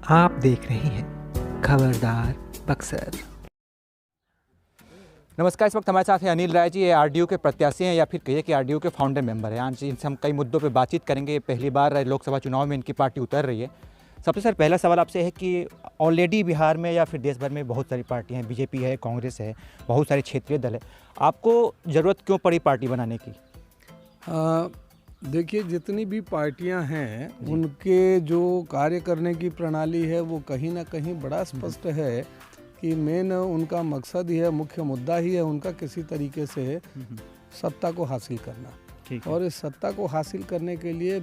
आप देख रहे हैं खबरदार बक्सर। नमस्कार। इस वक्त हमारे साथ हैं अनिल राय जी, ये आरडीयू के प्रत्याशी हैं या फिर कहिए कि आरडीयू के फाउंडर मेंबर हैं। आज इनसे हम कई मुद्दों पे बातचीत करेंगे। पहली बार लोकसभा चुनाव में इनकी पार्टी उतर रही है। सबसे सर पहला सवाल आपसे है कि ऑलरेडी बिहार में या फिर देश भर में बहुत सारी पार्टियाँ हैं, बीजेपी है, कांग्रेस है, बहुत सारे क्षेत्रीय दल है। आपको ज़रूरत क्यों पड़ी पार्टी बनाने की? देखिए, जितनी भी पार्टियां हैं उनके जो कार्य करने की प्रणाली है वो कहीं ना कहीं बड़ा स्पष्ट है कि मेन उनका मकसद ही है, मुख्य मुद्दा ही है उनका किसी तरीके से सत्ता को हासिल करना। और इस सत्ता को हासिल करने के लिए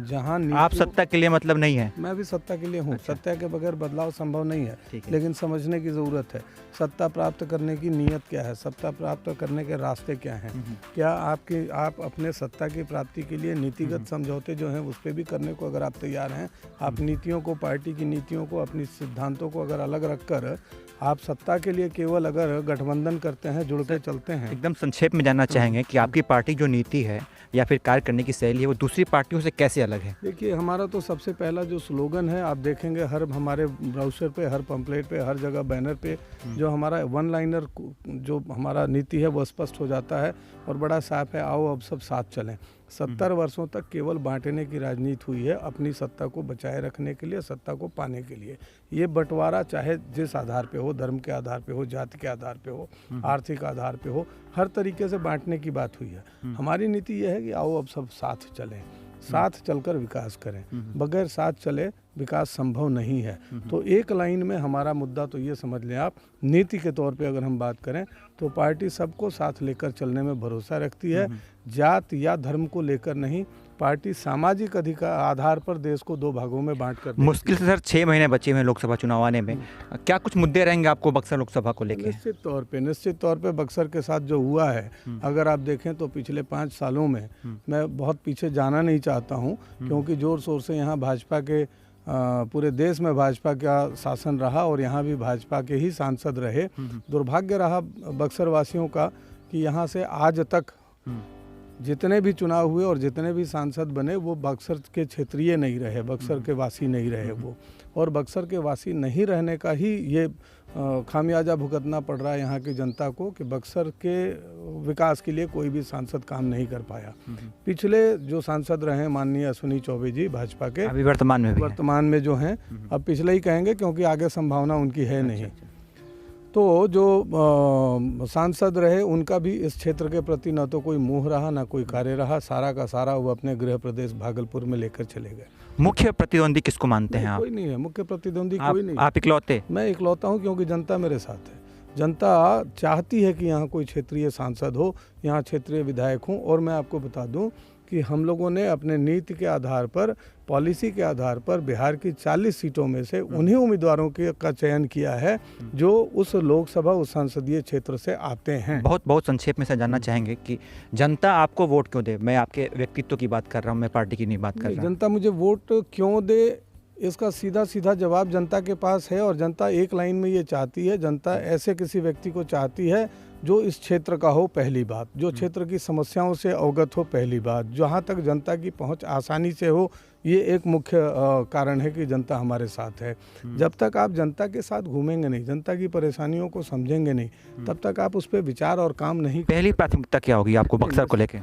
जहाँ आप सत्ता के लिए मतलब नहीं है? मैं भी सत्ता के लिए हूँ। अच्छा। सत्ता के बगैर बदलाव संभव नहीं है, लेकिन समझने की ज़रूरत है सत्ता प्राप्त करने की नीयत क्या है, सत्ता प्राप्त करने के रास्ते क्या हैं। क्या आप अपने सत्ता की प्राप्ति के लिए नीतिगत समझौते जो हैं उस पर भी करने को अगर आप तैयार हैं, आप नीतियों को, पार्टी की नीतियों को, अपनी सिद्धांतों को अगर अलग रखकर आप सत्ता के लिए केवल अगर गठबंधन करते हैं, जुड़ के चलते हैं। एकदम संक्षेप में जानना चाहेंगे कि आपकी पार्टी जो नीति है या फिर कार्य करने की शैली है वो दूसरी पार्टियों से कैसे अलग है? देखिए, हमारा तो सबसे पहला जो स्लोगन है, आप देखेंगे हर हमारे ब्राउचर पे, हर पंपलेट पे, हर जगह बैनर पे जो हमारा वन लाइनर जो हमारा नीति है वो स्पष्ट हो जाता है और बड़ा साफ है, आओ अब सब साथ चलें। 70 वर्षों तक केवल बांटने की राजनीति हुई है, अपनी सत्ता को बचाए रखने के लिए, सत्ता को पाने के लिए। ये बंटवारा चाहे जिस आधार पे हो, धर्म के आधार पे हो, जाति के आधार पे हो, आर्थिक आधार पे हो, हर तरीके से बांटने की बात हुई है। हमारी नीति ये है कि आओ अब सब साथ चलें, साथ चलकर विकास करें। बगैर साथ चले विकास संभव नहीं है। तो एक लाइन में हमारा मुद्दा तो ये समझ लें आप, नीति के तौर पे अगर हम बात करें तो पार्टी सबको साथ लेकर चलने में भरोसा रखती है, जात या धर्म को लेकर नहीं। पार्टी सामाजिक अधिकार आधार पर देश को दो भागों में बांट कर मुश्किल से सर 6 महीने बचे हुए हैं लोकसभा चुनाव आने में, क्या कुछ मुद्दे रहेंगे आपको बक्सर लोकसभा को लेकर? निश्चित तौर पे बक्सर के साथ जो हुआ है, अगर आप देखें तो पिछले 5 सालों में, मैं बहुत पीछे जाना नहीं चाहता हूँ क्योंकि जोर शोर से यहाँ भाजपा के पूरे देश में भाजपा का शासन रहा और यहाँ भी भाजपा के ही सांसद रहे। दुर्भाग्य रहा बक्सर वासियों का कि यहाँ से आज तक जितने भी चुनाव हुए और जितने भी सांसद बने वो बक्सर के क्षेत्रीय नहीं रहे, बक्सर के वासी नहीं रहे वो। और बक्सर के वासी नहीं रहने का ही ये खामियाजा भुगतना पड़ रहा है यहाँ की जनता को कि बक्सर के विकास के लिए कोई भी सांसद काम नहीं कर पाया। पिछले जो सांसद रहे माननीय अश्विनी चौबे जी भाजपा के, अभी वर्तमान में जो हैं, अब पिछले ही कहेंगे क्योंकि आगे संभावना उनकी है नहीं। तो जो सांसद रहे उनका भी इस क्षेत्र के प्रति न तो कोई मोह रहा, ना कोई कार्य रहा। सारा का सारा वो अपने गृह प्रदेश भागलपुर में लेकर चले गए। मुख्य प्रतिद्वंदी किसको मानते हैं आप? कोई नहीं है मुख्य प्रतिद्वंदी, कोई नहीं। आप इकलौते? मैं इकलौता हूँ क्योंकि जनता मेरे साथ है। जनता चाहती है कि यहाँ कोई क्षेत्रीय सांसद हो, यहाँ क्षेत्रीय विधायक हों। और मैं आपको बता दूं कि हम लोगों ने अपने नीति के आधार पर, पॉलिसी के आधार पर बिहार की 40 सीटों में से उन्हीं उम्मीदवारों का चयन किया है जो उस लोकसभा, उस संसदीय क्षेत्र से आते हैं। बहुत संक्षेप में से जानना चाहेंगे कि जनता आपको वोट क्यों दे? मैं आपके व्यक्तित्व की बात कर रहा हूँ, मैं पार्टी की नहीं बात कर रहा हूँ। जनता मुझे वोट क्यों दे, इसका सीधा सीधा जवाब जनता के पास है। और जनता एक लाइन में ये चाहती है, जनता ऐसे किसी व्यक्ति को चाहती है जो इस क्षेत्र का हो, पहली बात, जो क्षेत्र की समस्याओं से अवगत हो, पहली बात, जहाँ तक जनता की पहुँच आसानी से हो। ये एक मुख्य कारण है कि जनता हमारे साथ है। जब तक आप जनता के साथ घूमेंगे नहीं, जनता की परेशानियों को समझेंगे नहीं, तब तक आप उस पर विचार और काम नहीं। पहली प्राथमिकता क्या होगी आपको बक्सर को लेकर?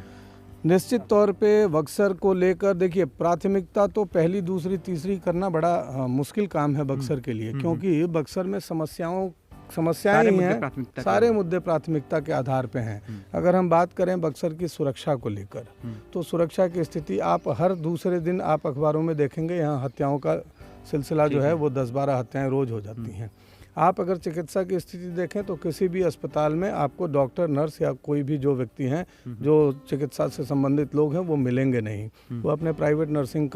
निश्चित तौर पे बक्सर को लेकर देखिए, प्राथमिकता तो पहली, दूसरी, तीसरी करना बड़ा मुश्किल काम है बक्सर के लिए, क्योंकि बक्सर में समस्याएं ही हैं। सारे मुद्दे प्राथमिकता के आधार पे हैं। अगर हम बात करें बक्सर की सुरक्षा को लेकर, तो सुरक्षा की स्थिति आप हर दूसरे दिन आप अखबारों में देखेंगे, यहाँ हत्याओं का सिलसिला जो है वो 10-12 हत्याएं रोज हो जाती हैं। आप अगर चिकित्सा की स्थिति देखें तो किसी भी अस्पताल में आपको डॉक्टर, नर्स या कोई भी जो व्यक्ति हैं जो चिकित्सा से संबंधित लोग हैं वो मिलेंगे नहीं। वो अपने प्राइवेट नर्सिंग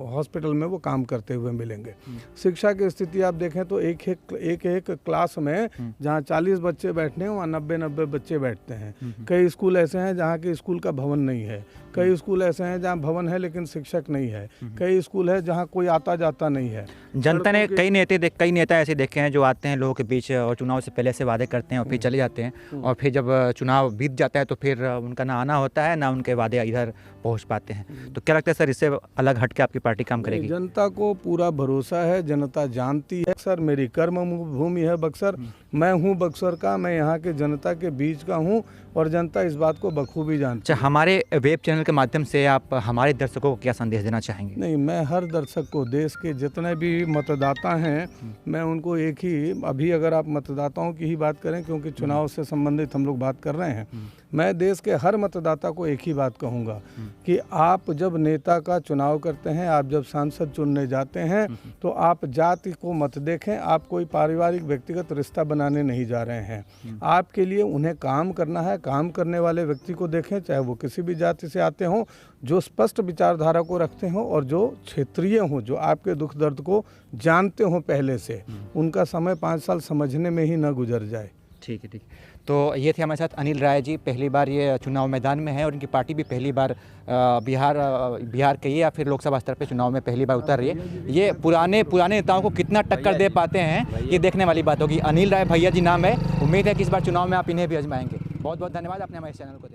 हॉस्पिटल में वो काम करते हुए मिलेंगे। शिक्षा की स्थिति आप देखें तो एक क्लास में जहाँ 40 बच्चे बैठने हैं वहाँ 90 बच्चे बैठते हैं। कई स्कूल ऐसे हैं जहाँ के स्कूल का भवन नहीं है, कई स्कूल ऐसे हैं जहाँ भवन है लेकिन शिक्षक नहीं है, कई स्कूल है जहाँ कोई आता जाता नहीं है। जनता ने कई नेता ऐसे देखे हैं जो आते हैं लोगों के बीच और चुनाव से पहले से वादे करते हैं और फिर चले जाते हैं, और फिर जब चुनाव बीत जाता है तो फिर उनका ना आना होता है ना उनके वादे इधर पहुंच पाते हैं। तो क्या लगता है सर, इससे अलग हट के आपकी पार्टी काम करेगी? जनता को पूरा भरोसा है, जनता जानती है। बक्सर मेरी कर्म भूमि है, बक्सर मैं हूँ बक्सर का, मैं यहाँ के जनता के बीच का हूँ और जनता इस बात को बखूबी जानती है। हमारे वेब चैनल के माध्यम से आप हमारे दर्शकों को क्या संदेश देना चाहेंगे? नहीं, मैं हर दर्शक को, देश के जितने भी मतदाता हैं, मैं उनको एक ही, अभी अगर आप मतदाताओं की ही बात करें क्योंकि चुनाव से संबंधित हम लोग बात कर रहे हैं, मैं देश के हर मतदाता को एक ही बात कहूँगा कि आप जब नेता का चुनाव करते हैं, आप जब सांसद चुनने जाते हैं, तो आप जाति को मत देखें, आप कोई पारिवारिक व्यक्तिगत रिश्ता बनाने नहीं जा रहे हैं। आपके लिए उन्हें काम करना है, काम करने वाले व्यक्ति को देखें, चाहे वो किसी भी जाति से आते हों, जो स्पष्ट विचारधारा को रखते हों और जो क्षेत्रीय हों, जो आपके दुख दर्द को जानते हों पहले से, उनका समय 5 साल समझने में ही न गुजर जाए। ठीक है, ठीक है। तो ये थे हमारे साथ अनिल राय जी, पहली बार ये चुनाव मैदान में है और इनकी पार्टी भी पहली बार बिहार के या फिर लोकसभा स्तर पे चुनाव में पहली बार उतर रही है। ये पुराने नेताओं को कितना टक्कर दे पाते हैं, ये देखने वाली बात होगी। अनिल राय भैया जी नाम है, उम्मीद है कि इस बार चुनाव में आप इन्हें भी आजमाएंगे। बहुत बहुत धन्यवाद, आपने हमारे चैनल को